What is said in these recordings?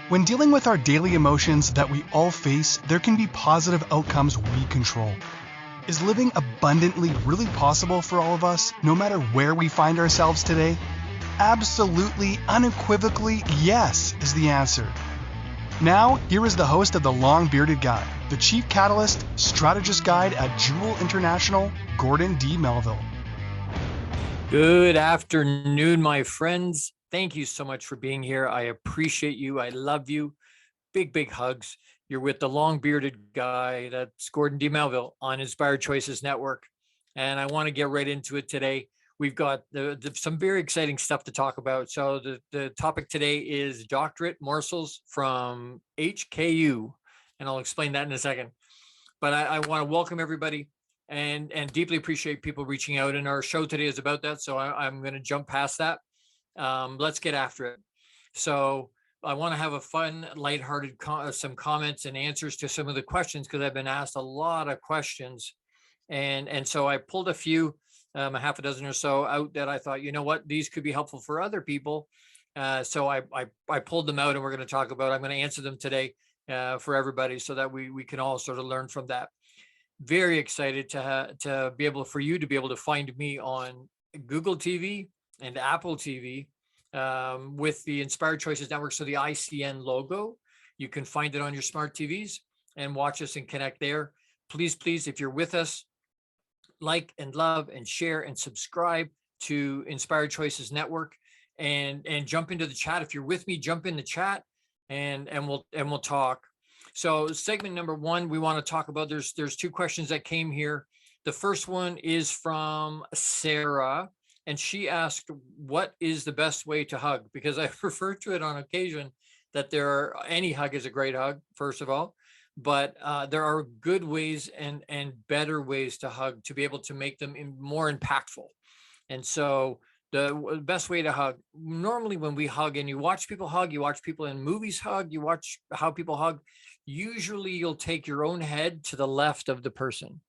When dealing with our daily emotions that we all face, there can be positive outcomes we control. Is living abundantly really possible for all of us, no matter where we find ourselves today? Absolutely, unequivocally, yes is the answer. Now, here is the host of The Long Bearded Guy, the Chief Catalyst, Strategist Guide at Jewel International, Gordon D. Melville. Good afternoon, my friends. Thank you so much for being here. I appreciate you. I love you. Big hugs. You're with the Long Bearded Guy. That's Gordon D. Melville on Inspired Choices Network. And I want to get right into it today. We've got some very exciting stuff to talk about. So the topic today is Doctorate Morsels from HKU. And I'll explain that in a second. But I want to welcome everybody and deeply appreciate people reaching out. And our show today is about that. So I'm going to jump past that. Let's get after it. So I want to have a fun, lighthearted, some comments and answers to some of the questions, because I've been asked a lot of questions. And so I pulled a few, a half a dozen or so out that I thought, you know what, these could be helpful for other people. So I pulled them out, and we're going to talk about, I'm going to answer them today for everybody, so that we can all sort of learn from that. Very excited to be able, for you to be able to find me on Google TV and Apple TV with the Inspired Choices Network. So the ICN logo, you can find it on your smart TVs and watch us and connect there. Please, if you're with us, like and love and share and subscribe to Inspired Choices Network, and jump into the chat. If you're with me, jump in the chat and we'll talk. So segment number one, we want to talk about, there's two questions that came here. The first one is from Sarah, and she asked, what is the best way to hug? Because I refer to it on occasion that any hug is a great hug, first of all, but there are good ways and better ways to hug to be able to make them more impactful. And so the best way to hug, normally when we hug, and you watch people hug, you watch people in movies hug, you watch how people hug, usually you'll take your own head to the left of the person.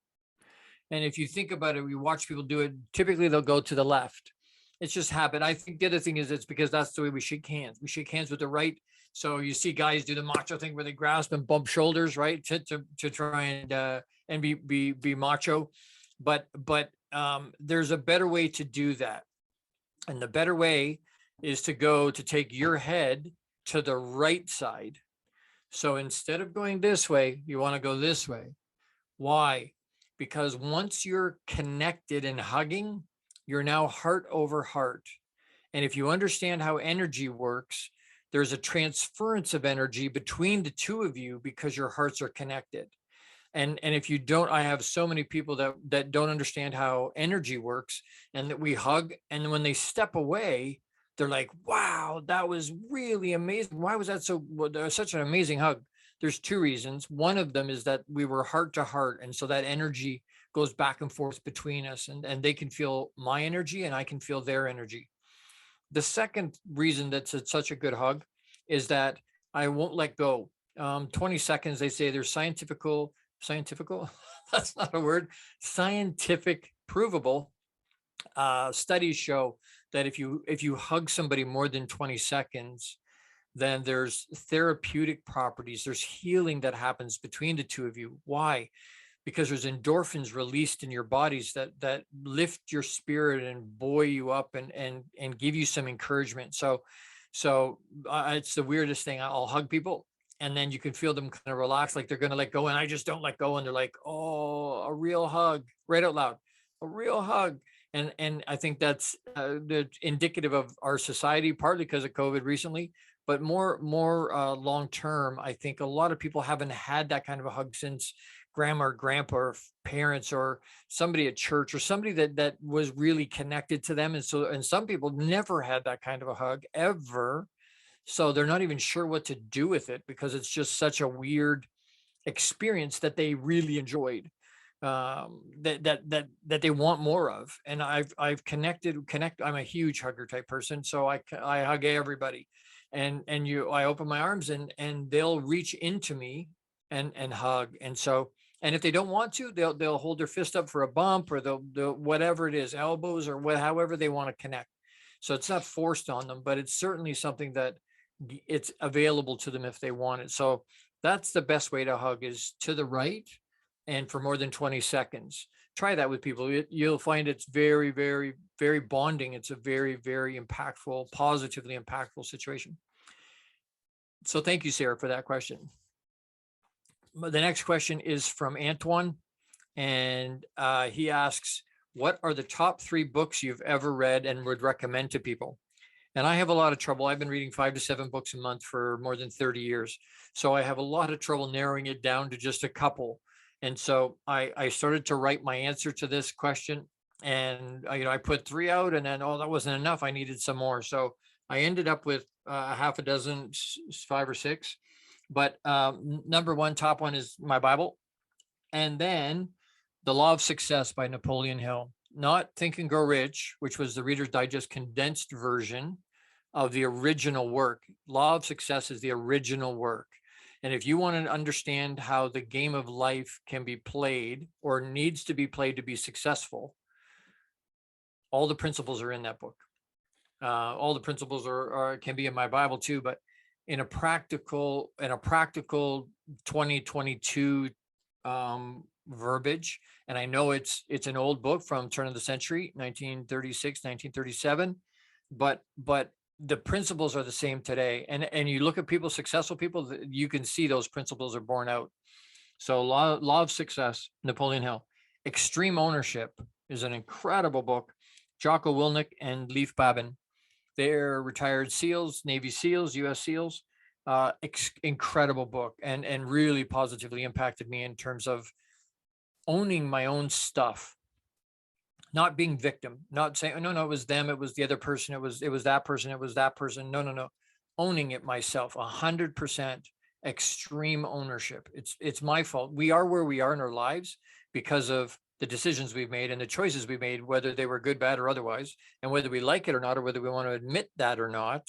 And if you think about it, we watch people do it, typically they'll go to the left. It's just habit. I think the other thing is it's because that's the way we shake hands. We shake hands with the right. So you see guys do the macho thing where they grasp and bump shoulders, right? To try and be macho. But there's a better way to do that. And the better way is to take your head to the right side. So instead of going this way, you want to go this way. Why? Because once you're connected and hugging, you're now heart over heart. And if you understand how energy works, there's a transference of energy between the two of you because your hearts are connected. And if you don't, I have so many people that don't understand how energy works, and that we hug, and when they step away, they're like, wow, that was really amazing. Why was that such an amazing hug? There's two reasons. One of them is that we were heart to heart. And so that energy goes back and forth between us, and they can feel my energy and I can feel their energy. The second reason that's such a good hug is that I won't let go. 20 seconds, they say there's scientific, that's not a word, scientific provable studies show that if you hug somebody more than 20 seconds, then there's therapeutic properties, there's healing that happens between the two of you. Why? Because there's endorphins released in your bodies that lift your spirit and buoy you up and give you some encouragement. So it's the weirdest thing. I'll hug people, and then you can feel them kind of relax, like they're going to let go, and I just don't let go. And they're like, oh, a real hug, right out loud, a real hug. And I think that's indicative of our society, partly because of COVID recently, but more long-term, I think a lot of people haven't had that kind of a hug since grandma or grandpa or parents or somebody at church or somebody that was really connected to them. And some people never had that kind of a hug ever. So they're not even sure what to do with it, because it's just such a weird experience that they really enjoyed, that they want more of. And I've connected. I'm a huge hugger type person. So I hug everybody, and I open my arms and they'll reach into me and hug. And if they don't want to, they'll hold their fist up for a bump, or they'll whatever it is, elbows, or however they want to connect. So it's not forced on them, but it's certainly something that it's available to them if they want it. So that's the best way to hug, is to the right and for more than 20 seconds. Try that with people. You'll find it's very, very, very bonding. It's a very, very impactful, positively impactful situation. So thank you, Sarah, for that question. The next question is from Antoine, and he asks, what are the top 3 books you've ever read and would recommend to people? And I have a lot of trouble. I've been reading 5 to 7 books a month for more than 30 years. So I have a lot of trouble narrowing it down to just a couple. And so I started to write my answer to this question, and I put 3 out, and then, that wasn't enough. I needed some more. So I ended up with a half a dozen, 5 or 6. But number one, top one is my Bible. And then The Law of Success by Napoleon Hill. Not Think and Grow Rich, which was the Reader's Digest condensed version of the original work. Law of Success is the original work. And if you want to understand how the game of life can be played or needs to be played to be successful, all the principles are in that book. All the principles can be in my Bible too, but in a practical 2022 verbiage. And I know it's an old book from turn of the century, 1936, 1937, but the principles are the same today. And you look at people, successful people, you can see those principles are borne out. So Law of Success, Napoleon Hill. Extreme Ownership is an incredible book. Jocko Willink and Leif Babin. They're retired SEALs, Navy SEALs, US SEALs. Incredible book, and really positively impacted me in terms of owning my own stuff, not being victim, not saying, oh, no, it was them, it was the other person, it was that person, it was that person. No. Owning it myself, 100% extreme ownership. It's my fault. We are where we are in our lives because of the decisions we've made and the choices we made, whether they were good, bad, or otherwise, and whether we like it or not, or whether we want to admit that or not.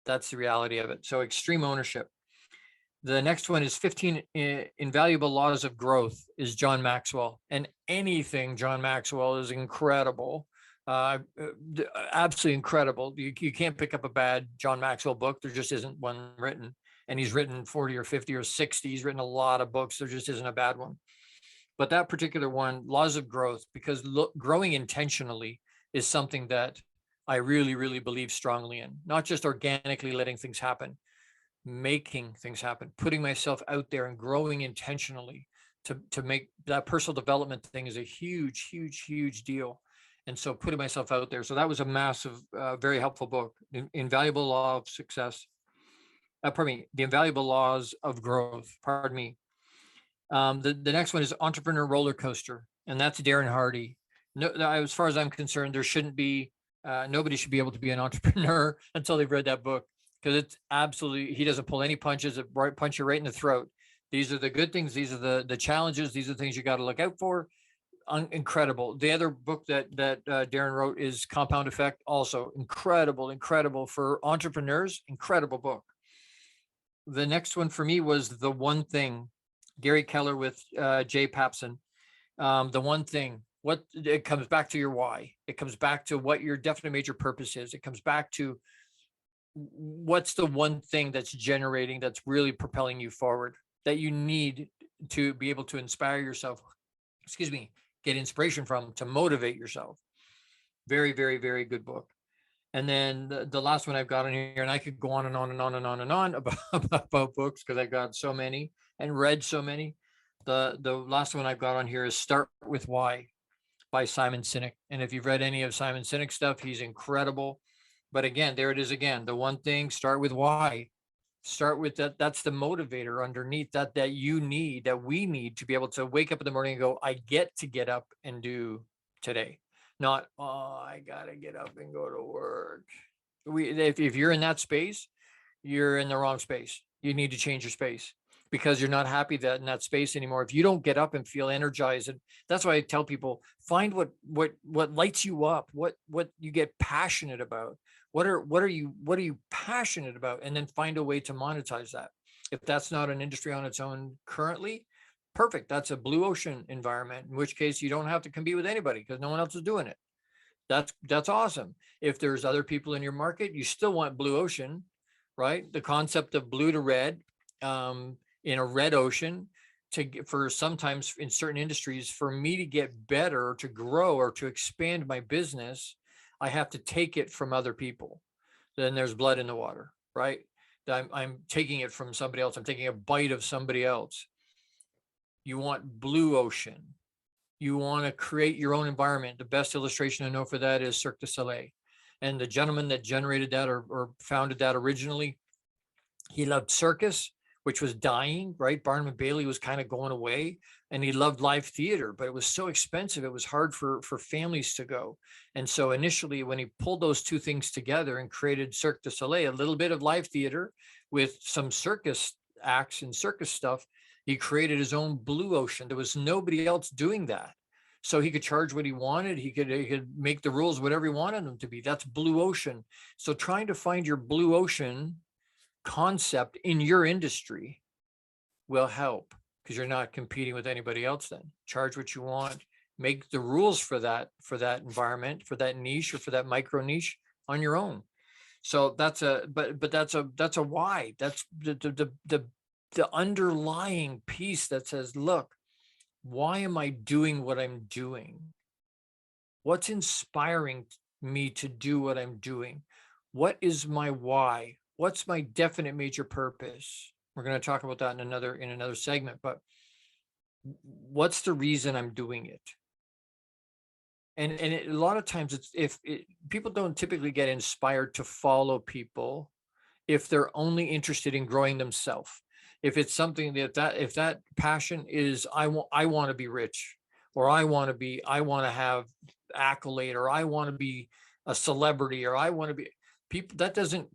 That's the reality of it. So extreme ownership. The next one is 15 Invaluable Laws of Growth, is John Maxwell. And anything John Maxwell is incredible. Absolutely incredible. You can't pick up a bad John Maxwell book. There just isn't one written. And he's written 40 or 50 or 60. He's written a lot of books. There just isn't a bad one. But that particular one, Laws of Growth, because growing intentionally is something that I really, really believe strongly in. Not just organically letting things happen, making things happen, putting myself out there and growing intentionally to make that personal development thing is a huge, huge, huge deal. And so putting myself out there. So that was a massive, very helpful book. Invaluable Law of Success. The Invaluable Laws of Growth. Pardon me. The next one is Entrepreneur Roller Coaster, and that's Darren Hardy. No, as far as I'm concerned, there shouldn't be, nobody should be able to be an entrepreneur until they've read that book, because it's absolutely, he doesn't pull any punches, punch you right in the throat. These are the good things. These are the challenges. These are the things you got to look out for. Incredible. The other book that Darren wrote is Compound Effect. Also incredible for entrepreneurs. Incredible book. The next one for me was The One Thing, Gary Keller with Jay Pappson. The One Thing. It comes back to your why. It comes back to what your definite major purpose is. It comes back to what's the one thing that's really propelling you forward, that you need to be able to inspire yourself, get inspiration from, to motivate yourself. Very, very, very good book. And then the last one I've got on here, and I could go on and on and on and on and on about books, because I've got so many and read so many. The last one I've got on here is Start With Why by Simon Sinek. And if you've read any of Simon Sinek stuff, he's incredible. But again, there it is again. The one thing, start with why. Start with that. That's the motivator underneath that you need, that we need to be able to wake up in the morning and go, I get to get up and do today. Not, I gotta get up and go to work. If you're in that space, you're in the wrong space. You need to change your space, because you're not happy in that space anymore. If you don't get up and feel energized, and that's why I tell people, find what lights you up, what you get passionate about. What are you passionate about? And then find a way to monetize that. If that's not an industry on its own currently, perfect. That's a blue ocean environment, in which case you don't have to compete with anybody because no one else is doing it. That's awesome. If there's other people in your market, you still want blue ocean, right? The concept of blue to red, in a red ocean, for sometimes in certain industries, for me to get better, to grow, or to expand my business, I have to take it from other people. Then there's blood in the water, right? I'm taking it from somebody else. I'm taking a bite of somebody else. You want blue ocean. You want to create your own environment. The best illustration I know for that is Cirque du Soleil. And the gentleman that generated that or founded that originally, he loved circus, which was dying, right? Barnum and Bailey was kind of going away, and he loved live theater, but it was so expensive. It was hard for families to go. And so initially, when he pulled those two things together and created Cirque du Soleil, a little bit of live theater with some circus acts and circus stuff, he created his own blue ocean. There was nobody else doing that. So he could charge what he wanted. He could make the rules whatever he wanted them to be. That's blue ocean. So trying to find your blue ocean concept in your industry will help, because you're not competing with anybody else. Then charge what you want, make the rules for that environment, for that niche, or for that micro niche on your own. So that's a why. That's the underlying piece that says, look, why am I doing what I'm doing? What's inspiring me to do what I'm doing? What is my why? What's my definite major purpose? We're going to talk about that in another segment, but what's the reason I'm doing it? And a lot of times people don't typically get inspired to follow people if they're only interested in growing themselves. If it's something if that passion is, I want to be rich, or I want to have accolade, or I want to be a celebrity, or I want to be people, that doesn't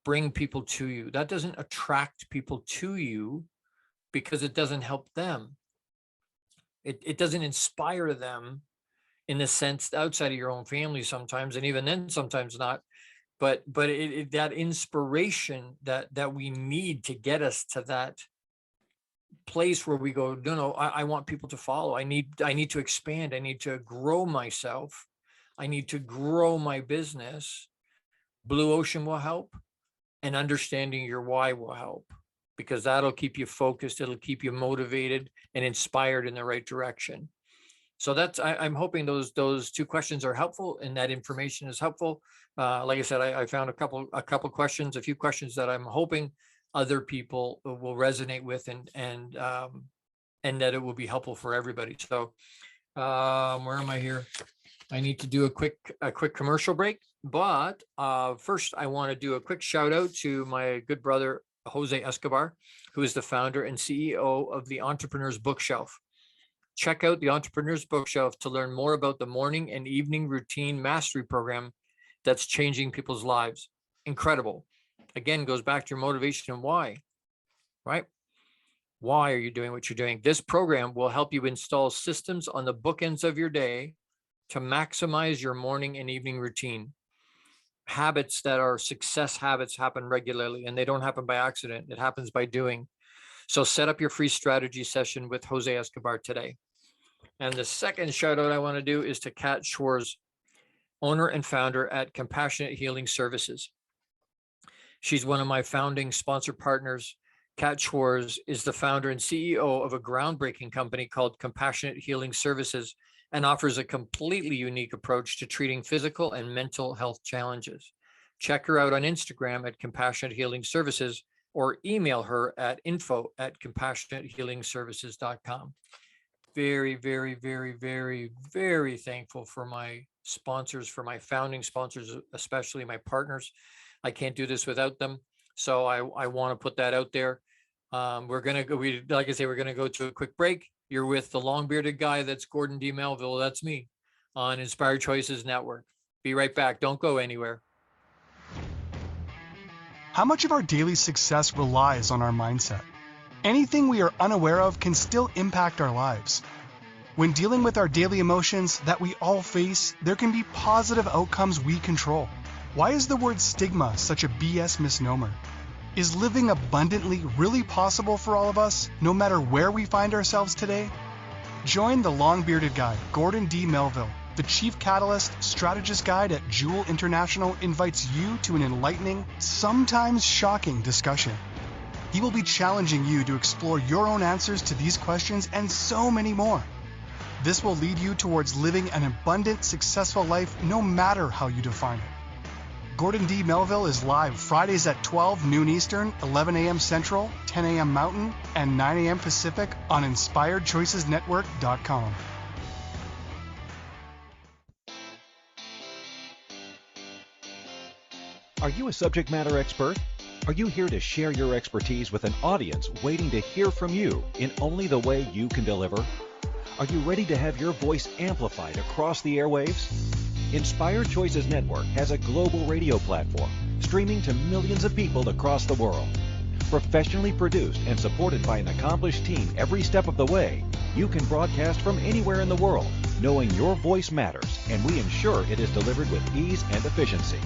bring people to you. That doesn't attract people to you, because it doesn't help them. It doesn't inspire them in the sense outside of your own family sometimes, and even then sometimes not. But that inspiration that we need to get us to that place where we go, no, I want people to follow. I need to expand. I need to grow myself. I need to grow my business. Blue ocean will help, and understanding your why will help, because that'll keep you focused. It'll keep you motivated and inspired in the right direction. So I'm hoping those two questions are helpful, and that information is helpful. Like I said, I found a couple questions, a few questions that I'm hoping other people will resonate with, and that it will be helpful for everybody. So where am I here? I need to do a quick commercial break, but first I want to do a quick shout out to my good brother, Jose Escobar, who is the founder and CEO of the Entrepreneur's Bookshelf. Check out the Entrepreneur's Bookshelf to learn more about the morning and evening routine mastery program that's changing people's lives. Incredible. Again, goes back to your motivation and why, right? Why are you doing what you're doing? This program will help you install systems on the bookends of your day to maximize your morning and evening routine. Habits that are success habits happen regularly, and they don't happen by accident. It happens by doing. So set up your free strategy session with Jose Escobar today. And the second shout out I want to do is to Kat Schwarz, owner and founder at Compassionate Healing Services. She's one of my founding sponsor partners. Kat Schwarz is the founder and CEO of a groundbreaking company called Compassionate Healing Services, and offers a completely unique approach to treating physical and mental health challenges. Check her out on Instagram at Compassionate Healing Services, or email her at info@compassionatehealingservices.com. Very, very, very, very, very thankful for my sponsors, for my founding sponsors, especially my partners. I can't do this without them. So I want to put that out there. We're going to go, like I say, we're going to go to a quick break. You're with the long bearded guy. That's Gordon D. Melville. That's me on Inspired Choices Network. Be right back. Don't go anywhere. How much of our daily success relies on our mindset? Anything we are unaware of can still impact our lives. When dealing with our daily emotions that we all face, there can be positive outcomes we control. Why is the word stigma such a BS misnomer? Is living abundantly really possible for all of us, no matter where we find ourselves today? Join the long-bearded guy, Gordon D. Melville, The Chief Catalyst Strategist Guide at Jewel International invites you to an enlightening, sometimes shocking discussion. He will be challenging you to explore your own answers to these questions and so many more. This will lead you towards living an abundant, successful life no matter how you define it. Gordon D. Melville is live Fridays at 12 noon Eastern, 11 a.m. Central, 10 a.m. Mountain, and 9 a.m. Pacific on InspiredChoicesNetwork.com. Are you a subject matter expert? Are you here to share your expertise with an audience waiting to hear from you in only the way you can deliver? Are you ready to have your voice amplified across the airwaves? Inspired Choices Network has a global radio platform streaming to millions of people across the world. Professionally produced and supported by an accomplished team every step of the way, you can broadcast from anywhere in the world, knowing your voice matters, and we ensure it is delivered with ease and efficiency.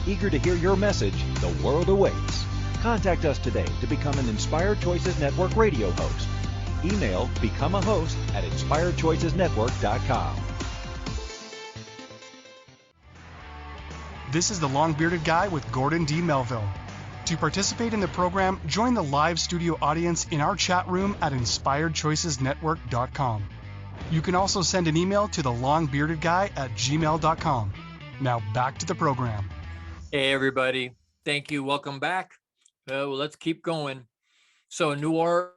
Eager to hear your message, the world awaits. Contact us today to become an Inspired Choices Network radio host. Email becomeahost@inspiredchoicesnetwork.com. This is the Long-Bearded Guy with Gordon D. Melville. To participate in the program, join the live studio audience in our chat room at InspiredChoicesNetwork.com. You can also send an email to thelongbeardedguy@gmail.com. Now back to the program. Hey, everybody. Thank you. Welcome back. Well, let's keep going. So Noor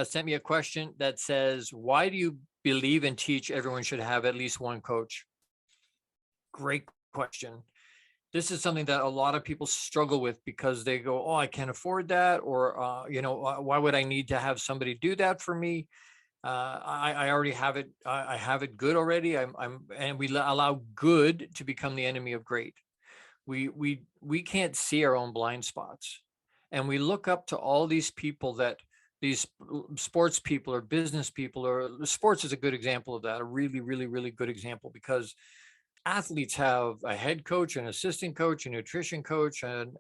sent me a question that says, why do you believe and teach everyone should have at least one coach? Great question. This is something that a lot of people struggle with because they go, oh, I can't afford that. Or, why would I need to have somebody do that for me? I already have it. I have it good already. And we allow good to become the enemy of great. We can't see our own blind spots, and we look up to all these people, that these sports people or business people, or sports is a good example of that, a really, really, really good example, because athletes have a head coach, an assistant coach, a nutrition coach, and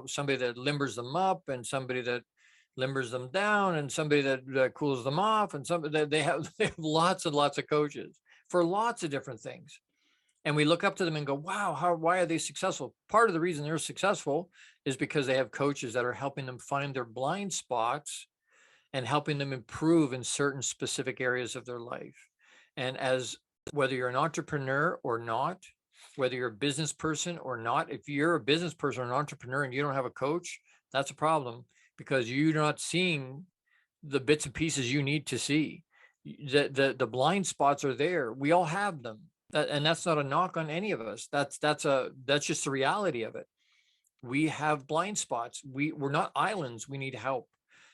somebody that limbers them up, and somebody that limbers them down, and somebody that cools them off, and somebody that they have lots and lots of coaches for lots of different things. And we look up to them and go, wow, why are they successful? Part of the reason they're successful is because they have coaches that are helping them find their blind spots and helping them improve in certain specific areas of their life. And whether you're an entrepreneur or not, whether you're a business person or not, if you're a business person or an entrepreneur and you don't have a coach, that's a problem, because you're not seeing the bits and pieces you need to see. The blind spots are there. We all have them. And that's not a knock on any of us. That's just the reality of it. We have blind spots. We're not islands. We need help.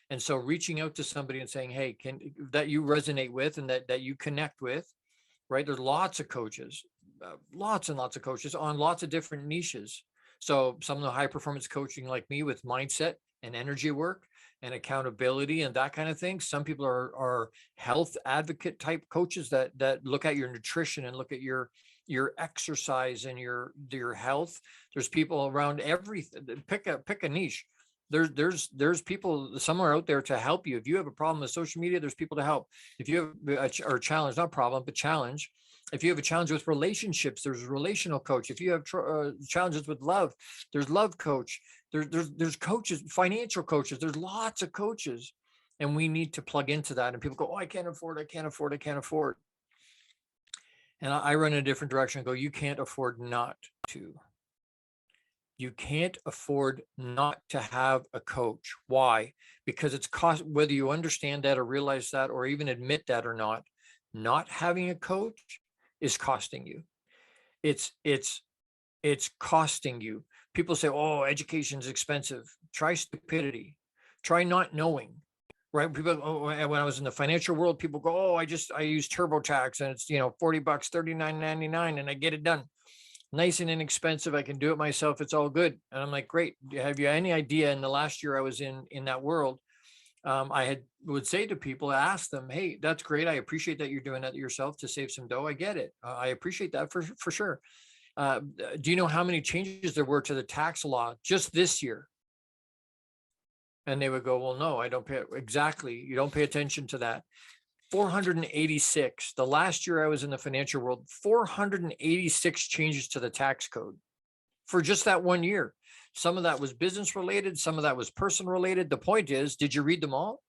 And so reaching out to somebody and saying, hey, that you resonate with and that you connect with, right? There's lots of coaches, lots and lots of coaches on lots of different niches. So some of the high performance coaching, like me, with mindset and energy work and accountability and that kind of thing. Some people are health advocate type coaches that look at your nutrition and look at your exercise and your health. There's people around everything. Pick a niche. There's people somewhere out there to help you. If you have a problem with social media, there's people to help. If you have a challenge, not problem, but challenge. If you have a challenge with relationships, there's a relational coach. If you have challenges with love, there's love coach. There's coaches, financial coaches. There's lots of coaches, and we need to plug into that. And people go, oh, I can't afford. And I run in a different direction and go, you can't afford not to. You can't afford not to have a coach. Why? Because it's cost, whether you understand that or realize that or even admit that or not having a coach is costing you. It's costing you. People say, oh, education is expensive. Try stupidity. Try not knowing, right? People, when I was in the financial world, people go, oh, I use TurboTax and it's, $40, $39.99, and I get it done. Nice and inexpensive. I can do it myself. It's all good. And I'm like, great. Have you any idea? In the last year I was in that world, I would say to people, ask them, hey, that's great. I appreciate that you're doing that yourself to save some dough. I get it. I appreciate that for sure. Do you know how many changes there were to the tax law just this year? And they would go, well, no, I don't pay. Exactly. You don't pay attention to that. 486. The last year I was in the financial world, 486 changes to the tax code for just that 1 year. Some of that was business related. Some of that was person related. The point is, did you read them all?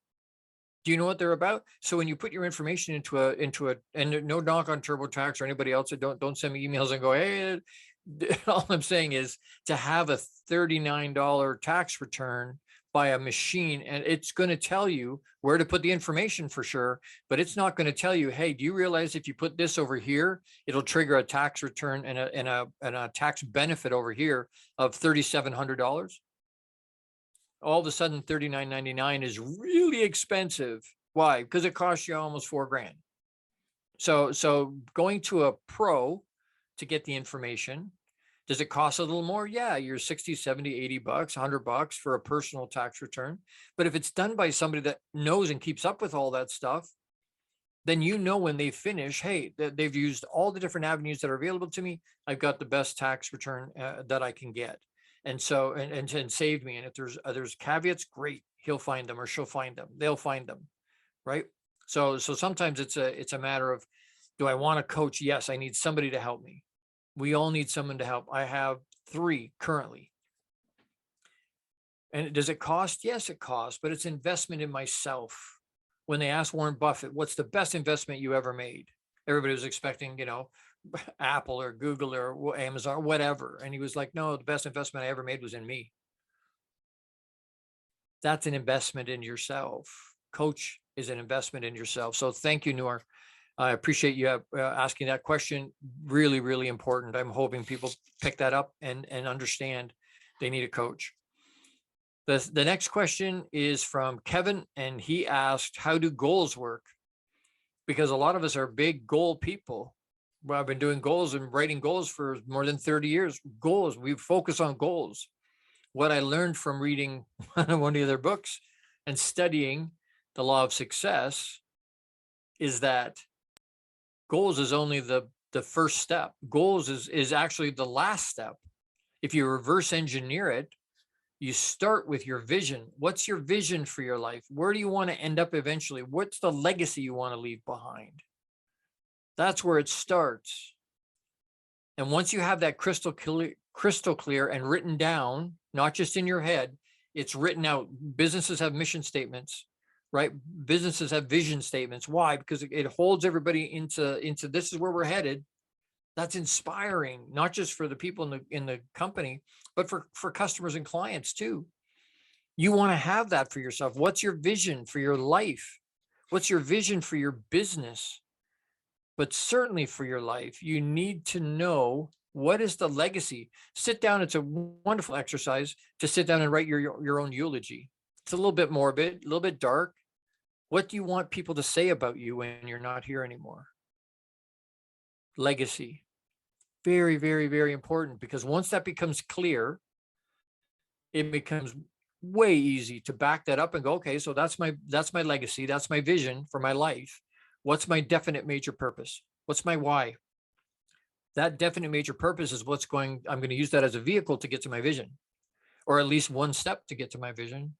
Do you know what they're about? So when you put your information into a, and no knock on TurboTax or anybody else, don't send me emails and go, hey, all I'm saying is to have a $39 tax return by a machine, and it's going to tell you where to put the information for sure, but it's not going to tell you, hey, do you realize if you put this over here, it'll trigger a tax return and a tax benefit over here of $3,700? All of a sudden $39.99 is really expensive. Why? Because it costs you almost $4,000. So going to a pro to get the information, does it cost a little more? Yeah, you're 60, 70, 80 bucks, $100 for a personal tax return. But if it's done by somebody that knows and keeps up with all that stuff, then you know when they finish, hey, they've used all the different avenues that are available to me. I've got the best tax return that I can get. And so, and saved me. And if there's caveats, great, he'll find them or she'll find them. They'll find them, right? So sometimes it's a matter of, do I want to coach? Yes, I need somebody to help me. We all need someone to help. I have 3 currently. And does it cost? Yes, it costs, but it's investment in myself. When they asked Warren Buffett, what's the best investment you ever made? Everybody was expecting, Apple or Google or Amazon or whatever. And he was like, no, the best investment I ever made was in me. That's an investment in yourself. Coach is an investment in yourself. So thank you, Noor. I appreciate you asking that question. Really, really important. I'm hoping people pick that up and understand they need a coach. The next question is from Kevin, and he asked, how do goals work? Because a lot of us are big goal people. Well, I've been doing goals and writing goals for more than 30 years. Goals, we focus on goals. What I learned from reading one of their books and studying the law of success is that goals is only the first step. Goals is actually the last step. If you reverse engineer it, you start with your vision. What's your vision for your life? Where do you want to end up eventually? What's the legacy you want to leave behind? That's where it starts. And once you have that crystal clear and written down, not just in your head, it's written out. Businesses have mission statements, right? Businesses have vision statements. Why? Because it holds everybody into this is where we're headed. That's inspiring, not just for the people in the company, but for customers and clients too. You want to have that for yourself. What's your vision for your life? What's your vision for your business? But certainly for your life, you need to know, what is the legacy? Sit down. It's a wonderful exercise to sit down and write your own eulogy. It's a little bit morbid, a little bit dark. What do you want people to say about you when you're not here anymore? Legacy. Very, very, very important, because once that becomes clear, it becomes way easy to back that up and go, okay, so that's my legacy. That's my vision for my life. What's my definite major purpose? What's my why? That definite major purpose is I'm going to use that as a vehicle to get to my vision, or at least one step to get to my vision.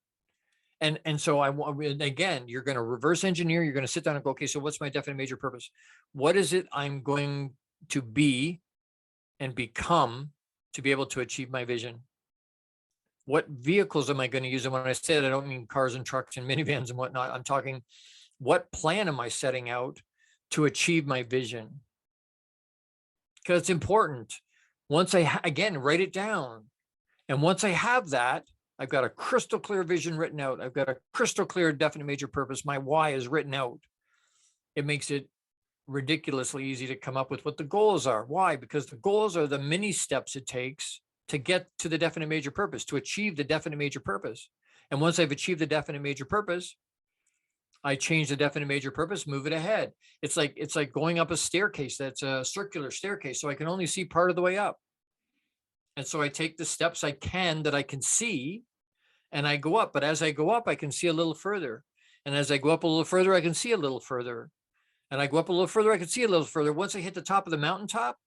And so again, you're going to reverse engineer. You're going to sit down and go, okay, so what's my definite major purpose? What is it I'm going to be and become to be able to achieve my vision? What vehicles am I going to use? And when I say that, I don't mean cars and trucks and minivans and whatnot. I'm talking, what plan am I setting out to achieve my vision? Because it's important. Once again, write it down. And once I have that, I've got a crystal clear vision written out. I've got a crystal clear definite major purpose. My why is written out. It makes it ridiculously easy to come up with what the goals are. Why? Because the goals are the mini steps it takes to get to the definite major purpose, to achieve the definite major purpose. And once I've achieved the definite major purpose, I change the definite major purpose, move it ahead. It's like going up a staircase that's a circular staircase, so I can only see part of the way up. And so I take the steps I can see, and I go up. But as I go up, I can see a little further. And as I go up a little further, I can see a little further. And I go up a little further, I can see a little further. Once I hit the top of the mountaintop,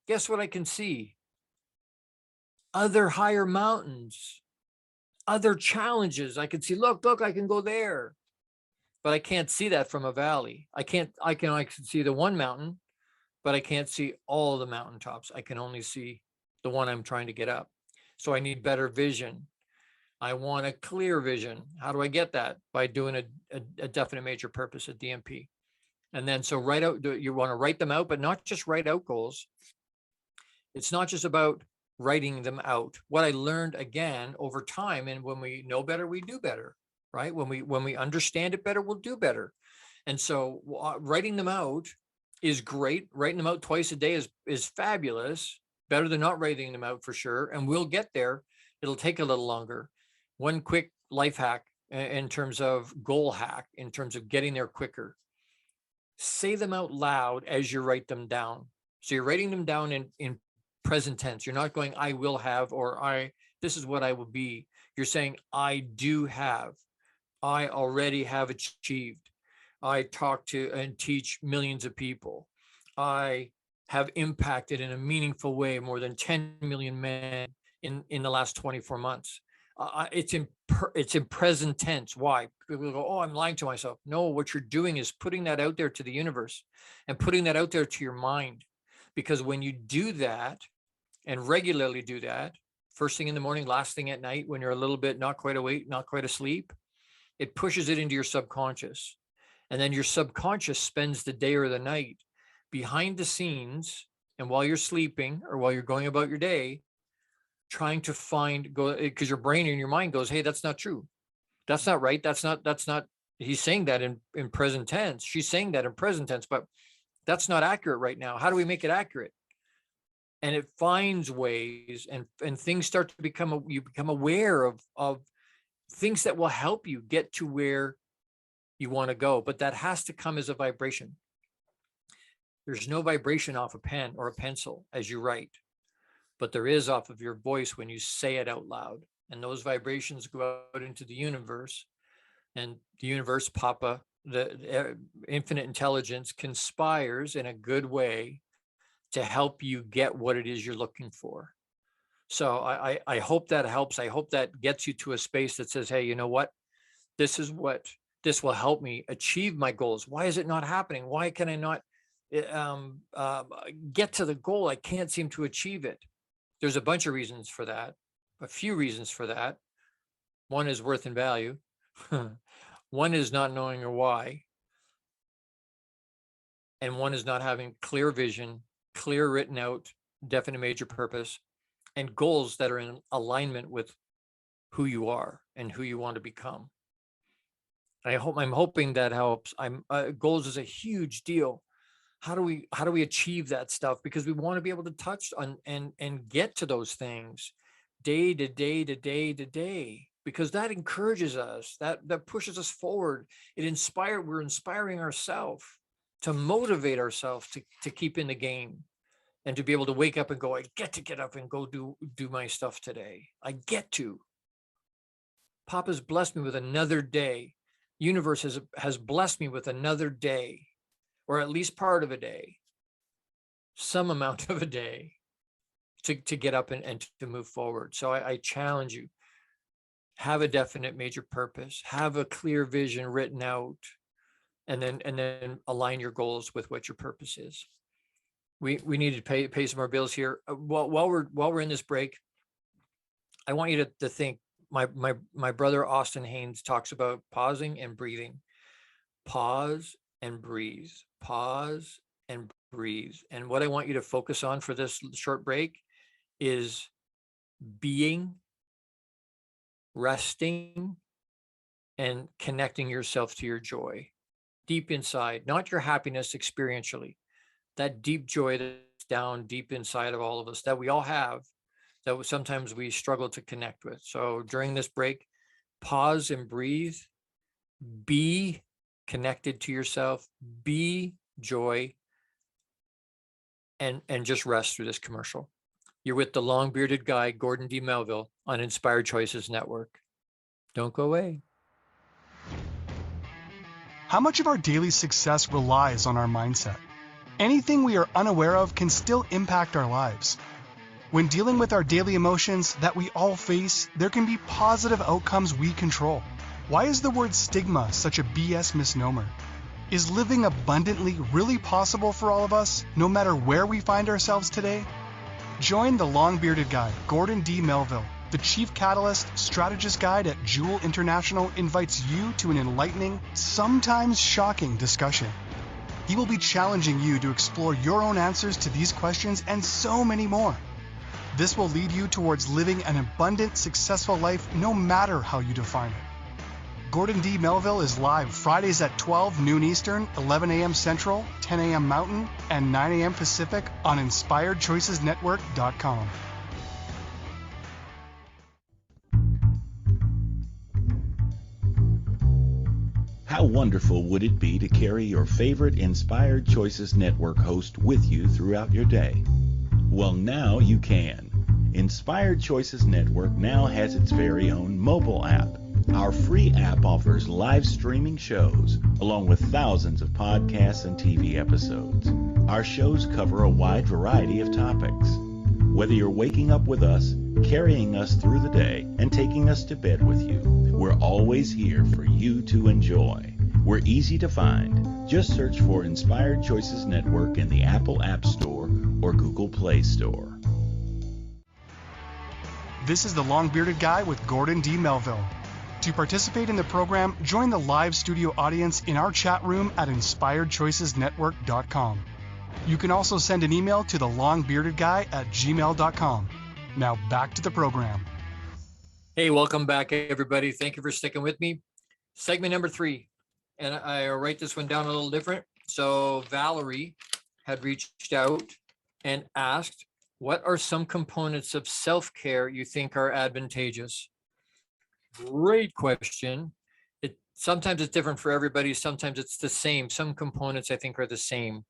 guess what I can see? Other higher mountains, other challenges. I can see, look, I can go there. but I can't see that from a valley. I can see the one mountain, but I can't see all the mountaintops. I can only see the one I'm trying to get up. So I need better vision. I want a clear vision. How do I get that? By doing a definite major purpose, a DMP. And then so write out, you want to write them out, but not just write out goals. It's not just about writing them out. What I learned again over time, and when we know better, we do better, right? When we understand it better, we'll do better. And so writing them out is great. Writing them out twice a day is fabulous. Better than not writing them out for sure. And we'll get there. It'll take a little longer. One quick life hack in terms of goal hack, in terms of getting there quicker. Say them out loud as you write them down. So you're writing them down in present tense. You're not going, I will have, or this is what I will be. You're saying, I do have, I already have achieved. I talk to and teach millions of people. I have impacted in a meaningful way more than 10 million men in the last 24 months. It's in present tense. Why? People go, oh, I'm lying to myself. No, what you're doing is putting that out there to the universe and putting that out there to your mind. Because when you do that and regularly do that, first thing in the morning, last thing at night, when you're a little bit not quite awake, not quite asleep, it pushes it into your subconscious. And then your subconscious spends the day or the night behind the scenes, and while you're sleeping or while you're going about your day, trying to because your brain and your mind goes, hey, that's not true. That's not right. That's not, he's saying that in present tense. She's saying that in present tense, but that's not accurate right now. How do we make it accurate? And it finds ways, and things start to you become aware of things that will help you get to where you want to go. But that has to come as a vibration. There's no vibration off a pen or a pencil as you write, but there is off of your voice when you say it out loud. And those vibrations go out into the universe, and the universe, Papa, the infinite intelligence, conspires in a good way to help you get what it is you're looking for. So I hope that helps. I hope that gets you to a space that says, hey, you know what? This will help me achieve my goals. Why is it not happening? Why can I not get to the goal? I can't seem to achieve it. There's a bunch of reasons for that, a few reasons for that. One is worth and value. One is not knowing your why. And one is not having clear vision, clear written out, definite major purpose, and goals that are in alignment with who you are and who you want to become. I'm hoping that helps. Goals is a huge deal. How do we achieve that stuff? Because we want to be able to touch on and get to those things day to day to day to day, because that encourages us, that pushes us forward. We're inspiring ourselves to motivate ourselves to keep in the game and to be able to wake up and go, I get to get up and go do my stuff today. I get to. Papa's blessed me with another day. Universe has blessed me with another day, or at least part of a day, some amount of a day to get up and to move forward. So I challenge you, have a definite major purpose, have a clear vision written out, and then align your goals with what your purpose is. We need to pay some more bills here. While we're in this break, I want you to think. My brother Austin Haynes talks about pausing and breathing. Pause and breathe. Pause and breathe. And what I want you to focus on for this short break is being, resting, and connecting yourself to your joy deep inside, not your happiness experientially, that deep joy that's down deep inside of all of us that we all have, that sometimes we struggle to connect with. So during this break, pause and breathe, be connected to yourself, be joy, and just rest through this commercial. You're with the long-bearded guy, Gordon D. Melville, on Inspired Choices Network. Don't go away. How much of our daily success relies on our mindset? Anything we are unaware of can still impact our lives. When dealing with our daily emotions that we all face, there can be positive outcomes we control. Why is the word stigma such a BS misnomer? Is living abundantly really possible for all of us, no matter where we find ourselves today? Join the long-bearded guy, Gordon D. Melville. The Chief Catalyst Strategist Guide at Jewel International invites you to an enlightening, sometimes shocking discussion. He will be challenging you to explore your own answers to these questions and so many more. This will lead you towards living an abundant, successful life no matter how you define it. Gordon D. Melville is live Fridays at 12 noon Eastern, 11 a.m. Central, 10 a.m. Mountain, and 9 a.m. Pacific on InspiredChoicesNetwork.com. How wonderful would it be to carry your favorite Inspired Choices Network host with you throughout your day? Well, now you can. Inspired Choices Network now has its very own mobile app. Our free app offers live streaming shows, along with thousands of podcasts and TV episodes. Our shows cover a wide variety of topics. Whether you're waking up with us, carrying us through the day, and taking us to bed with you, we're always here for you to enjoy. We're easy to find. Just search for Inspired Choices Network in the Apple App Store or Google Play Store. This is the Long-Bearded Guy with Gordon D. Melville. To participate in the program, join the live studio audience in our chat room at InspiredChoicesNetwork.com. You can also send an email to thelongbeardedguy@gmail.com. Now back to the program. Hey, welcome back, everybody. Thank you for sticking with me. Segment number 3, and I write this one down a little different. So Valerie had reached out and asked, what are some components of self-care you think are advantageous? Great question. Sometimes it's different for everybody. Sometimes it's the same. Some components I think are the same.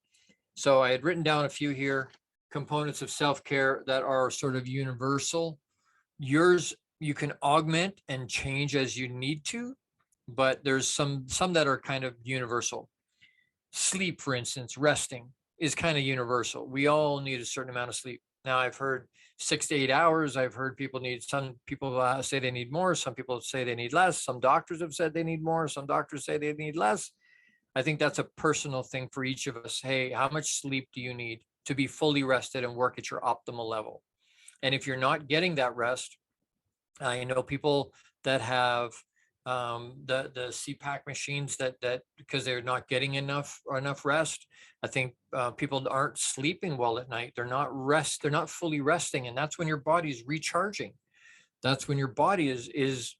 So I had written down a few here, components of self-care that are sort of universal. Yours, you can augment and change as you need to, but there's some that are kind of universal. Sleep, for instance, resting is kind of universal. We all need a certain amount of sleep. Now, I've heard 6 to 8 hours. I've heard some people say they need more. Some people say they need less. Some doctors have said they need more. Some doctors say they need less. I think that's a personal thing for each of us. Hey, how much sleep do you need to be fully rested and work at your optimal level? And if you're not getting that rest, I know people that have the CPAP machines that because they're not getting enough rest. I think people aren't sleeping well at night. They're not fully resting, and that's when your body's recharging. That's when your body is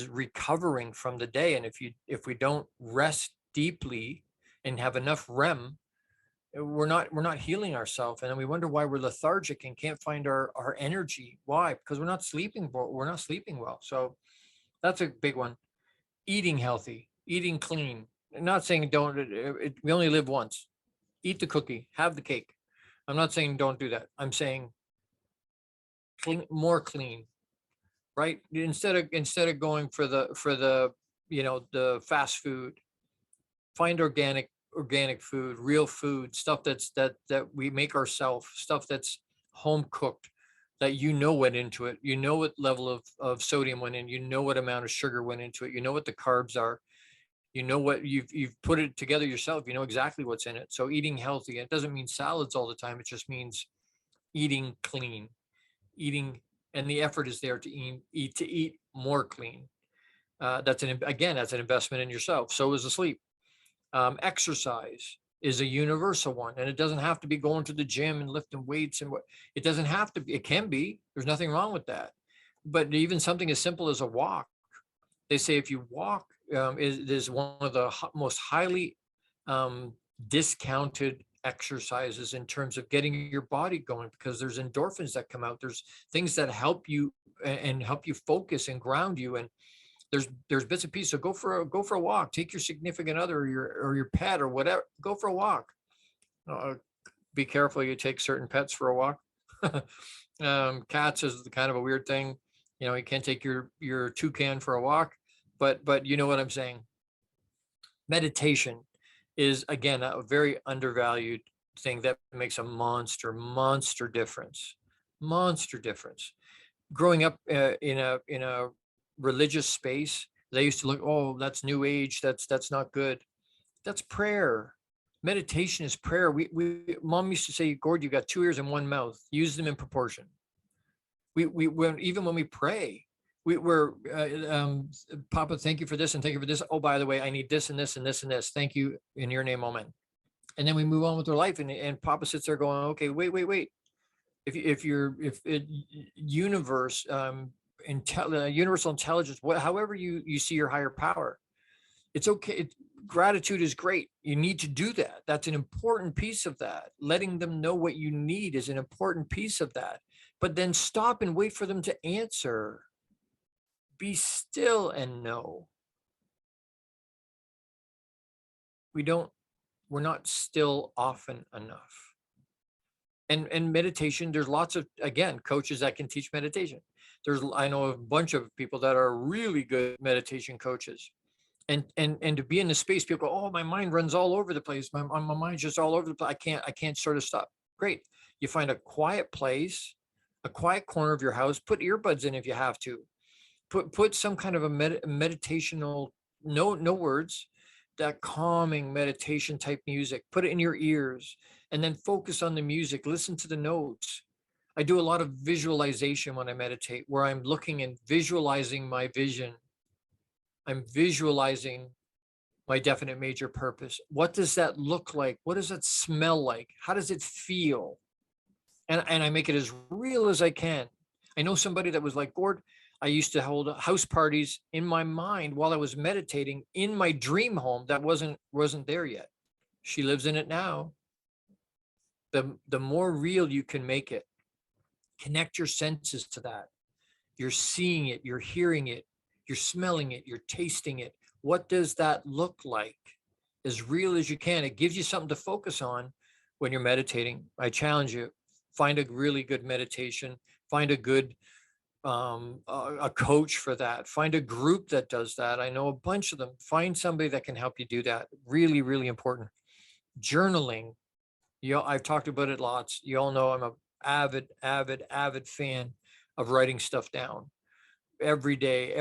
recovering from the day. And if we don't rest deeply and have enough REM, we're not healing ourselves, and then we wonder why we're lethargic and can't find our energy. Why? Because we're not sleeping well. So that's a big one. Eating healthy, eating clean. I'm not saying we only live once. Eat the cookie, have the cake. I'm not saying don't do that. I'm saying more clean, right? Instead of going for the the fast food, find organic food, real food, stuff that we make ourselves, stuff that's home cooked, that went into it. You know what level of sodium went in, what amount of sugar went into it, what the carbs are, what you've put it together yourself, exactly what's in it. So eating healthy, it doesn't mean salads all the time. It just means eating clean, and the effort is there to eat more clean. That's an investment in yourself. So is the sleep. Exercise is a universal one, and it doesn't have to be going to the gym and lifting weights it doesn't have to be. It can be. There's nothing wrong with that. But even something as simple as a walk, they say if you walk, is one of the most highly discounted exercises in terms of getting your body going, because there's endorphins that come out. There's things that help you and help you focus and ground you, and there's bits and pieces. So go for a walk. Take your significant other or your pet or whatever. Go for a walk. Be careful you take certain pets for a walk. Cats is kind of a weird thing. You can't take your toucan for a walk, but you know what I'm saying. Meditation is, again, a very undervalued thing that makes a monster difference. Growing up in a religious space, They used to look, oh, that's new age. That's not good. That's prayer. Meditation is prayer. Mom used to say, Gord, you got 2 ears and 1 mouth. Use them in proportion. Even when we pray, we're Papa, thank you for this and thank you for this. Oh, by the way, I need this and this and this and this. Thank you, in your name, amen. And then we move on with our life, and Papa sits there going, okay, wait. If universe, universal intelligence, however you see your higher power, it's okay. Gratitude is great. You need to do that. That's an important piece of that. Letting them know what you need is an important piece of that. But then stop and wait for them to answer. Be still and know. We're not still often enough. And meditation, there's lots of, again, coaches that can teach meditation. I know a bunch of people that are really good meditation coaches. And to be in the space, people go, oh, my mind runs all over the place. My mind's just all over the place. I can't sort of stop. Great. You find a quiet place, a quiet corner of your house, put earbuds in if you have to. Put some kind of a meditational, no words, that calming meditation type music. Put it in your ears and then focus on the music. Listen to the notes. I do a lot of visualization when I meditate, where I'm looking and visualizing my vision. I'm visualizing my definite major purpose. What does that look like? What does it smell like? How does it feel? And I make it as real as I can. I know somebody that was like, Gord, I used to hold house parties in my mind while I was meditating in my dream home that wasn't there yet. She lives in it now. The more real you can make it, connect your senses to that. You're seeing it, you're hearing it, you're smelling it, you're tasting it. What does that look like? As real as you can. It gives you something to focus on when you're meditating. I challenge you, find a really good meditation, find a good a coach for that, find a group that does that. I know a bunch of them. Find somebody that can help you do that. Really, really important. Journaling. I've talked about it lots. You all know I'm a avid fan of writing stuff down. Every day,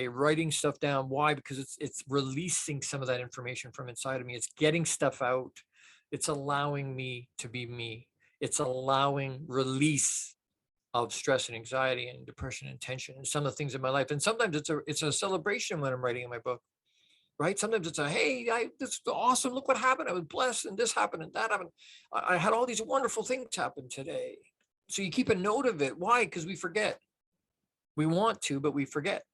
writing stuff down. Why? Because it's releasing some of that information from inside of me. It's getting stuff out. It's allowing me to be me. It's allowing release of stress and anxiety and depression and tension and some of the things in my life. And sometimes it's a celebration when I'm writing in my book, right? Sometimes it's hey, this is awesome. Look what happened. I was blessed and this happened and that happened. I had all these wonderful things happen today. So you keep a note of it. Why? Because we forget. We want to, but we forget.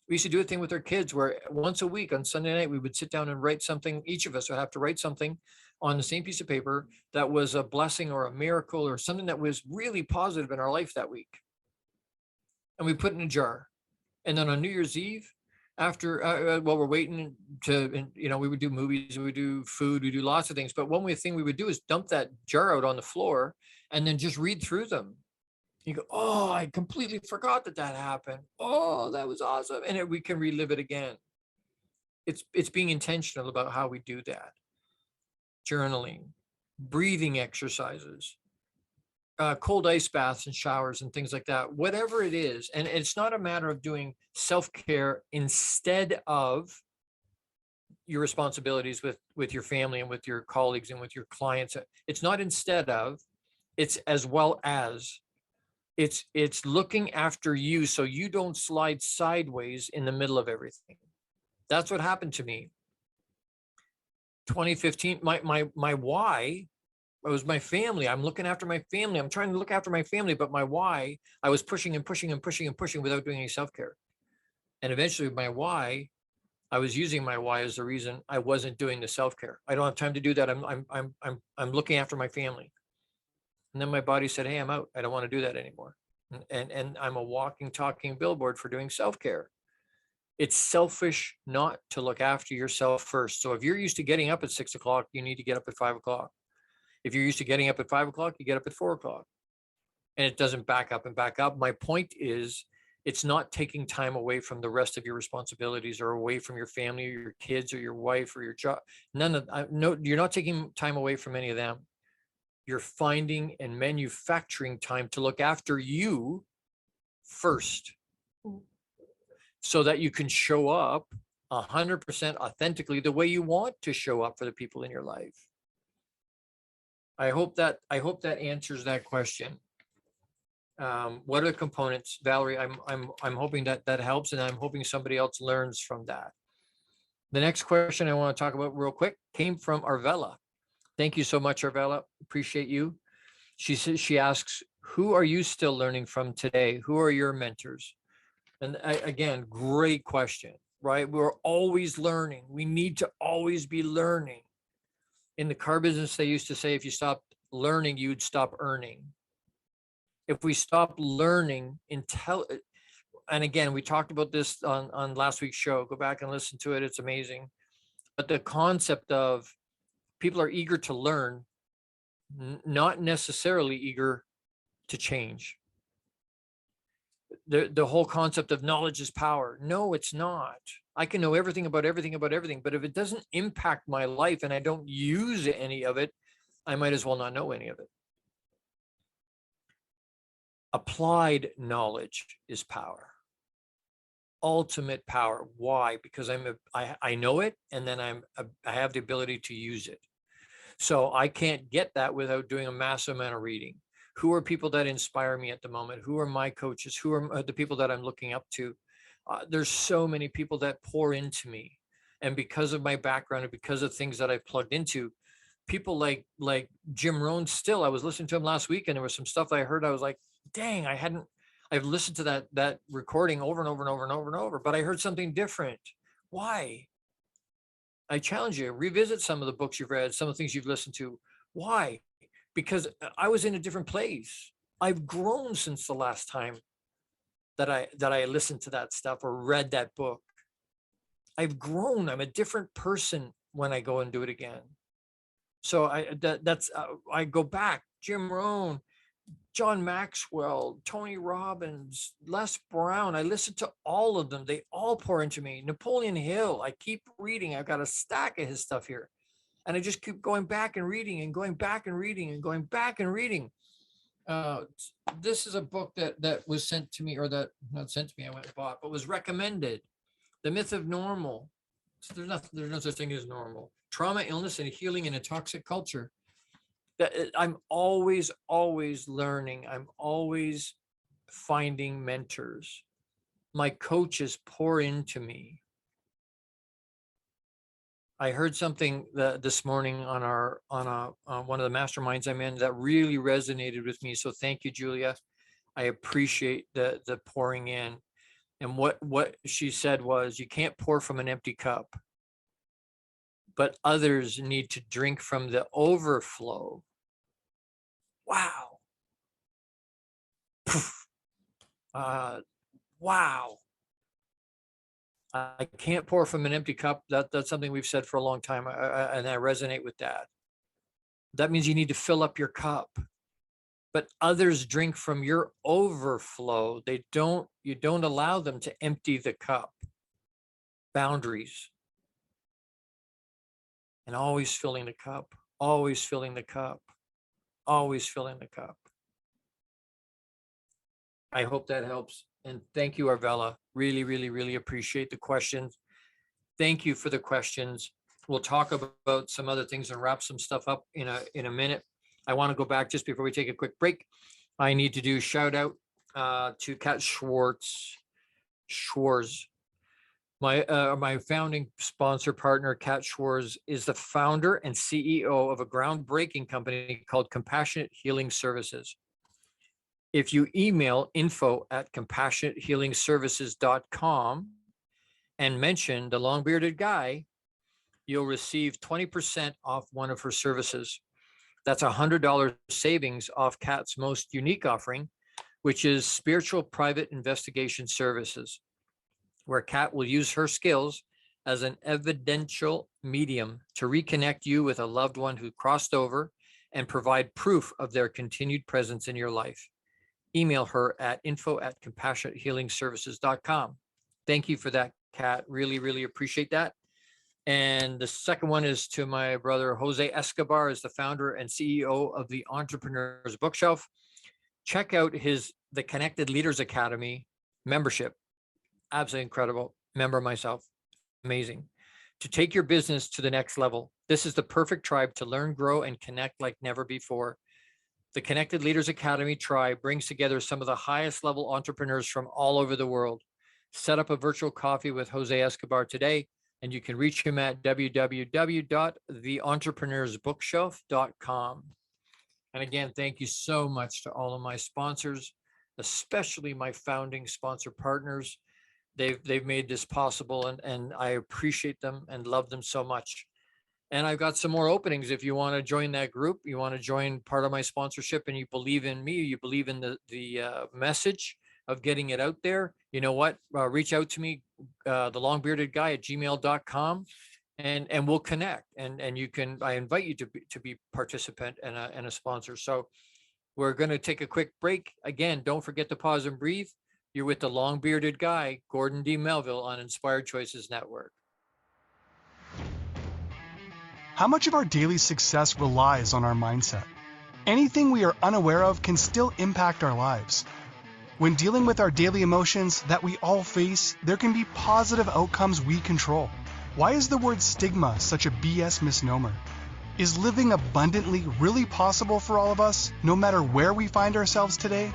We used to do a thing with our kids where once a week on Sunday night, we would sit down and write something. Each of us would have to write something on the same piece of paper that was a blessing or a miracle or something that was really positive in our life that week. And we put it in a jar. And then on New Year's Eve, after, while we're waiting to, we would do movies, we would do food, we do lots of things. But one thing we would do is dump that jar out on the floor and then just read through them. You go, oh, I completely forgot that happened. Oh, that was awesome. And we can relive it again. It's being intentional about how we do that. Journaling, breathing exercises, cold ice baths and showers and things like that, whatever it is. And it's not a matter of doing self-care instead of your responsibilities with your family and with your colleagues and with your clients. It's not instead of, it's as well as. It's looking after you so you don't slide sideways in the middle of everything. That's what happened to me. 2015, my why was my family. I'm looking after my family. I'm trying to look after my family, but my why, I was pushing without doing any self-care. And eventually my why, I was using my why as the reason I wasn't doing the self-care. I don't have time to do that. I'm looking after my family. And then my body said, hey, I'm out. I don't want to do that anymore. And I'm a walking, talking billboard for doing self-care. It's selfish not to look after yourself first. So if you're used to getting up at 6 o'clock, you need to get up at 5 o'clock. If you're used to getting up at 5 o'clock, you get up at 4 o'clock. And it doesn't back up and back up. My point is, it's not taking time away from the rest of your responsibilities or away from your family or your kids or your wife or your job. No, you're not taking time away from any of them. You're finding and manufacturing time to look after you first. so that you can show up 100% authentically the way you want to show up for the people in your life. I hope that answers that question. What are the components, Valerie? I'm hoping that helps, and I'm hoping somebody else learns from that. The next question I want to talk about real quick came from Arvella. Thank you so much, Arvella. Appreciate you. She asks, who are you still learning from today? Who are your mentors? And again, great question, right? We're always learning. We need to always be learning. In the car business, they used to say, if you stopped learning, you'd stop earning. If we stop learning, and again, we talked about this on last week's show. Go back and listen to it. It's amazing. But the concept of people are eager to learn, not necessarily eager to change. The whole concept of knowledge is power. No, it's not. I can know everything about everything, but if it doesn't impact my life and I don't use any of it, I might as well not know any of it. Applied knowledge is power. Ultimate power. Why? Because I know it, and then I have the ability to use it. So I can't get that without doing a massive amount of reading. Who are people that inspire me at the moment? Who are my coaches? Who are the people that I'm looking up to? There's so many people that pour into me. And because of my background and because of things that I've plugged into, people like Jim Rohn still, I was listening to him last week, and there was some stuff I heard. I was like, dang, I've listened to that recording over and over and over and over and over, but I heard something different. Why? I challenge you, revisit some of the books you've read, some of the things you've listened to. Why? Because I was in a different place. I've grown since the last time that I listened to that stuff or read that book. I've grown. I'm a different person when I go and do it again. So I go back. Jim Rohn, John Maxwell, Tony Robbins, Les Brown. I listen to all of them. They all pour into me. Napoleon Hill. I keep reading. I've got a stack of his stuff here. And I just keep going back and reading and going back and reading and going back and reading. This is a book that was sent to me, or that not sent to me, I went and bought, but was recommended. The Myth of Normal. So there's no such thing as normal. Trauma, illness, and healing in a toxic culture. I'm always learning. I'm always finding mentors. My coaches pour into me. I heard something this morning on one of the masterminds I'm in that really resonated with me. So thank you, Julia. I appreciate the pouring in. And what she said was, you can't pour from an empty cup, but others need to drink from the overflow. Wow. Wow. I can't pour from an empty cup. That's something we've said for a long time, and I resonate with that. That means you need to fill up your cup, but others drink from your overflow. You don't allow them to empty the cup. Boundaries. And always filling the cup, always filling the cup, always filling the cup. I hope that helps. And thank you, Arvella. Really, really, really appreciate the questions. Thank you for the questions. We'll talk about some other things and wrap some stuff up in a minute. I want to go back just before we take a quick break. I need to do shout out to Kat Schwartz. My founding sponsor partner, Kat Schwartz, is the founder and CEO of a groundbreaking company called Compassionate Healing Services. If you email info@compassionatehealingservices.com and mention the long bearded guy, you'll receive 20% off one of her services. That's $100 savings off Kat's most unique offering, which is spiritual private investigation services, where Kat will use her skills as an evidential medium to reconnect you with a loved one who crossed over and provide proof of their continued presence in your life. Email her at info@compassionatehealingservices.com. Thank you for that, Kat. Really, really appreciate that. And the second one is to my brother, Jose Escobar, is the founder and CEO of the Entrepreneur's Bookshelf. Check out the Connected Leaders Academy membership. Absolutely incredible. Member myself. Amazing. To take your business to the next level, this is the perfect tribe to learn, grow, and connect like never before. The Connected Leaders Academy tribe brings together some of the highest level entrepreneurs from all over the world. Set up a virtual coffee with Jose Escobar today, and you can reach him at www.theentrepreneur'sbookshelf.com. And again, thank you so much to all of my sponsors, especially my founding sponsor partners. They've made this possible, and I appreciate them and love them so much. And I've got some more openings. If you want to join that group, you want to join part of my sponsorship, and you believe in me, you believe in the message of getting it out there, you know what? Reach out to me, the longbearded guy at gmail.com, and we'll connect. And you can, I invite you to be participant and a sponsor. So we're going to take a quick break. Again, don't forget to pause and breathe. You're with the long-bearded guy, Gordon D. Melville, on Inspired Choices Network. How much of our daily success relies on our mindset? Anything we are unaware of can still impact our lives. When dealing with our daily emotions that we all face, there can be positive outcomes we control. Why is the word stigma such a BS misnomer? Is living abundantly really possible for all of us, no matter where we find ourselves today?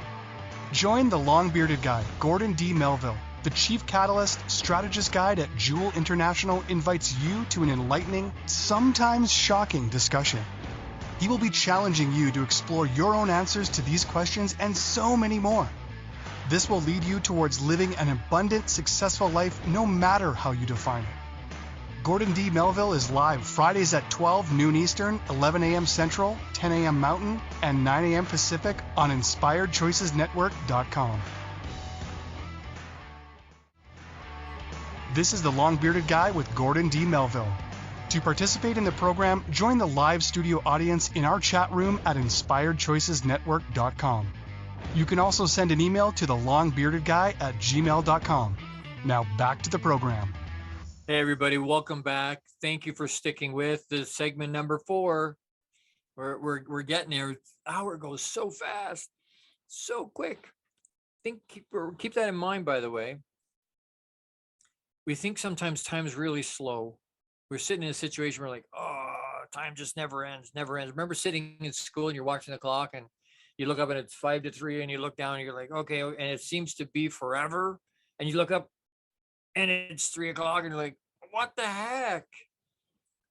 Join the long-bearded guy, Gordon D. Melville. The Chief Catalyst Strategist Guide at Jewel International invites you to an enlightening, sometimes shocking discussion. He will be challenging you to explore your own answers to these questions and so many more. This will lead you towards living an abundant, successful life no matter how you define it. Gordon D. Melville is live Fridays at 12 noon Eastern, 11 a.m. Central, 10 a.m. Mountain, and 9 a.m. Pacific on InspiredChoicesNetwork.com. This is the Long-Bearded Guy with Gordon D. Melville. To participate in the program, join the live studio audience in our chat room at InspiredChoicesNetwork.com. You can also send an email to the Long-Bearded Guy at gmail.com. Now back to the program. Hey, everybody, welcome back. Thank you for sticking with this segment number 4. We're getting there. The hour goes so fast, so quick. Keep that in mind, by the way. We think sometimes time's really slow. We're sitting in a situation where we're like, oh, time just never ends, never ends. Remember sitting in school and you're watching the clock and you look up and it's 5 to 3 and you look down and you're like, okay, and it seems to be forever. And you look up and it's 3 o'clock and you're like, what the heck?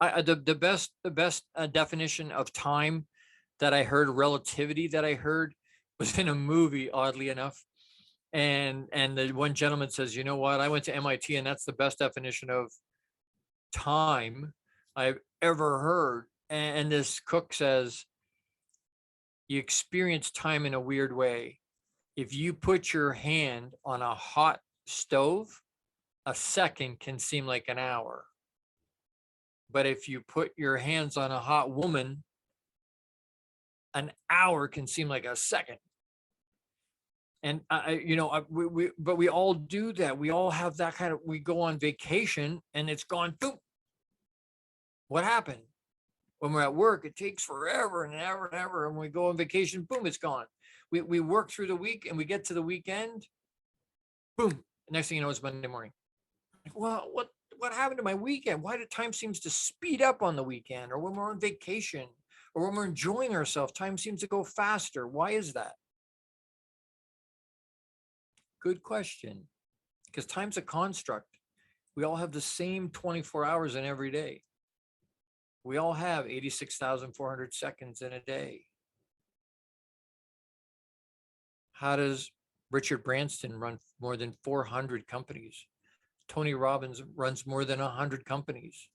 The best definition of time that I heard, relativity that I heard, was in a movie, oddly enough. And the one gentleman says, you know what? I went to MIT and that's the best definition of time I've ever heard. And this cook says, you experience time in a weird way. If you put your hand on a hot stove, a second can seem like an hour. But if you put your hands on a hot woman, an hour can seem like a second. And but we all do that. We all have that kind of, we go on vacation and it's gone, boom. What happened? When we're at work, it takes forever and ever and ever. And when we go on vacation, boom, it's gone. We work through the week and we get to the weekend, boom. Next thing you know, it's Monday morning. Like, well, what happened to my weekend? Why did time seems to speed up on the weekend, or when we're on vacation, or when we're enjoying ourselves, time seems to go faster? Why is that? Good question. Because time's a construct. We all have the same 24 hours in every day. We all have 86,400 seconds in a day. How does Richard Branston run more than 400 companies? Tony Robbins runs more than 100 companies.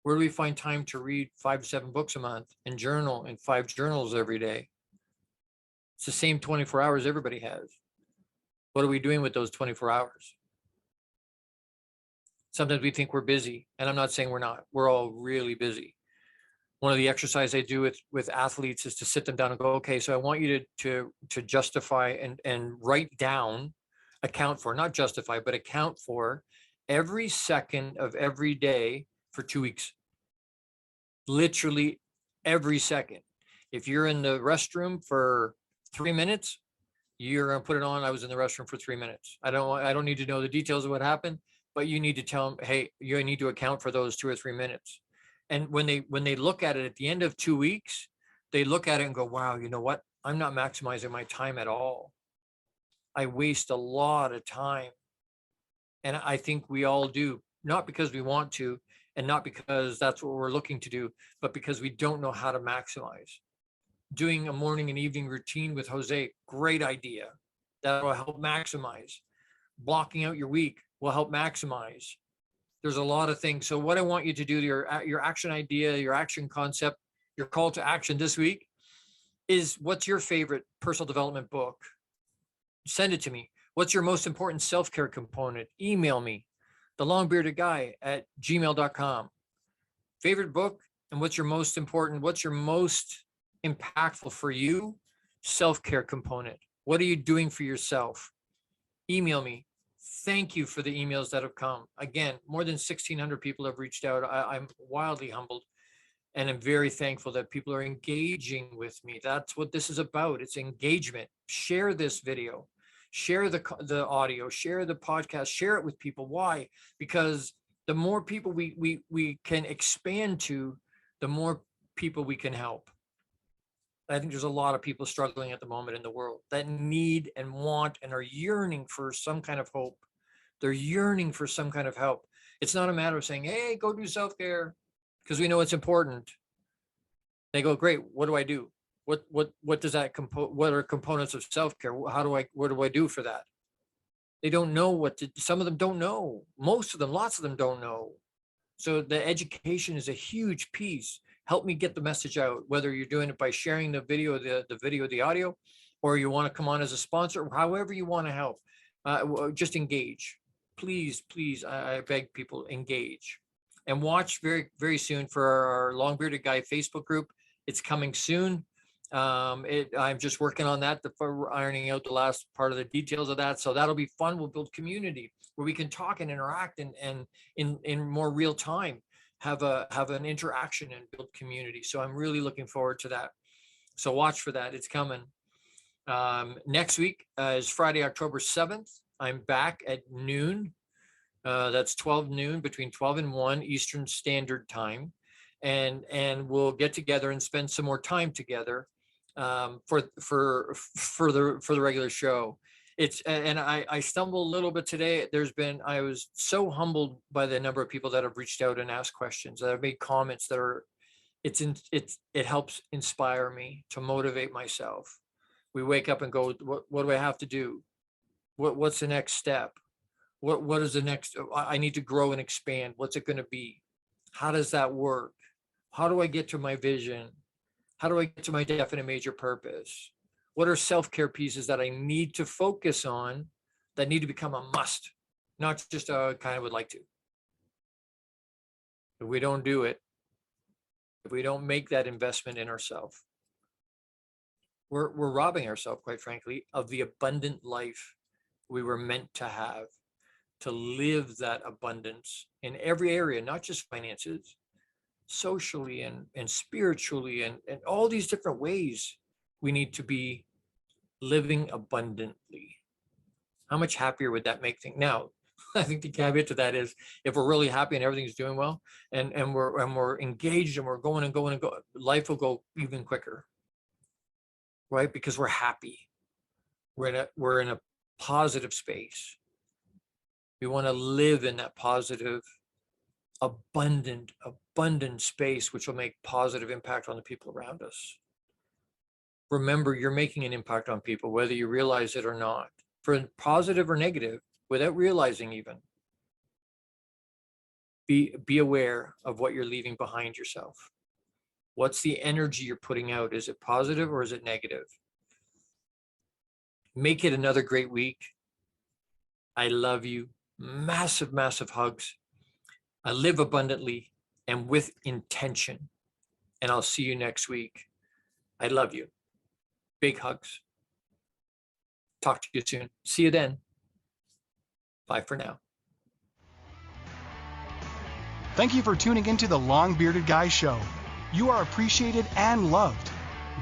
Where do we find time to read 5 to 7 books a month and journal in 5 journals every day? It's the same 24 hours everybody has. What are we doing with those 24 hours? Sometimes we think we're busy, and I'm not saying we're not. We're all really busy. One of the exercises I do with athletes is to sit them down and go, okay, so I want you to justify and write down, account for, not justify, but account for every second of every day for 2 weeks. Literally every second. If you're in the restroom for 3 minutes, You're going to put it on. I was in the restroom for 3 minutes. I don't need to know the details of what happened, but you need to tell them, hey, you need to account for those 2 or 3 minutes. And when they look at it at the end of 2 weeks, they look at it and go, wow, you know what? I'm not maximizing my time at all. I waste a lot of time. And I think we all do, not because we want to, and not because that's what we're looking to do, but because we don't know how to maximize. Doing a morning and evening routine with Jose, great idea. That will help maximize. Blocking out your week will help maximize. There's a lot of things. So what I want you to do, your action idea, your action concept, your call to action this week is, what's your favorite personal development book? Send it to me. What's your most important self-care component? Email me, thelongbeardedguy@gmail.com. Favorite book, and what's your most important, what's your most impactful for you self-care component? What are you doing for yourself? Email me. Thank you for the emails that have come. Again, more than 1,600 people have reached out. I'm wildly humbled, and I'm very thankful that people are engaging with me. That's what this is about. It's engagement. Share this video, share the audio, share the podcast, share it with people. Why? Because the more people we can expand to, the more people we can help. I think there's a lot of people struggling at the moment in the world that need and want and are yearning for some kind of hope. They're yearning for some kind of help. It's not a matter of saying, hey, go do self-care because we know it's important. They go, great, what do I do? What does that what are components of self-care? What do I do for that? They don't know some of them don't know. Most of them, lots of them don't know. So the education is a huge piece. Help me get the message out, whether you're doing it by sharing the video, the audio, or you want to come on as a sponsor, however you want to help. Just engage. Please, I beg people, engage. And watch very, very soon for our Long Bearded Guy Facebook group. It's coming soon. I'm just working on that, ironing out the last part of the details of that. So that'll be fun. We'll build community where we can talk and interact and in more real time. Have an interaction and build community. So I'm really looking forward to that. So watch for that. It's coming. Next week is Friday, October 7th. I'm back at noon. That's 12 noon, between 12 and 1 Eastern Standard Time. And we'll get together and spend some more time together for the regular show. I stumbled a little bit today. I was so humbled by the number of people that have reached out and asked questions, that have made comments it helps inspire me to motivate myself. We wake up and go, what do I have to do? What's the next step? What is the next? I need to grow and expand. What's it going to be? How does that work? How do I get to my vision? How do I get to my definite major purpose? What are self-care pieces that I need to focus on that need to become a must, not just a kind of would like to? If we don't do it, if we don't make that investment in ourselves, we're robbing ourselves, quite frankly, of the abundant life we were meant to have, to live that abundance in every area, not just finances, socially and spiritually and all these different ways. We need to be living abundantly. How much happier would that make things? Now, I think the caveat to that is, if we're really happy and everything's doing well and we're engaged and we're going, life will go even quicker, right? Because we're happy. We're in a positive space. We want to live in that positive, abundant space, which will make positive impact on the people around us. Remember, you're making an impact on people, whether you realize it or not, for positive or negative, without realizing even. Be aware of what you're leaving behind yourself. What's the energy you're putting out? Is it positive or is it negative? Make it another great week. I love you. Massive, massive hugs. I live abundantly and with intention. And I'll see you next week. I love you. Big hugs. Talk to you soon. See you then. Bye for now. Thank you for tuning into the Long Bearded Guy Show. You are appreciated and loved.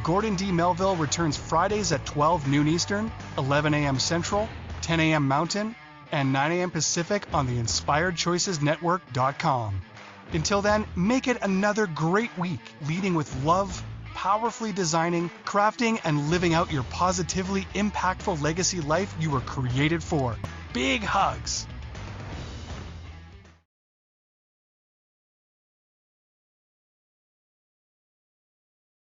Gordon D. Melville returns Fridays at 12 noon Eastern, 11 a.m. Central, 10 a.m. Mountain, and 9 a.m. Pacific on the InspiredChoicesNetwork.com. Until then, make it another great week, leading with love, powerfully designing, crafting, and living out your positively impactful legacy life you were created for. Big hugs!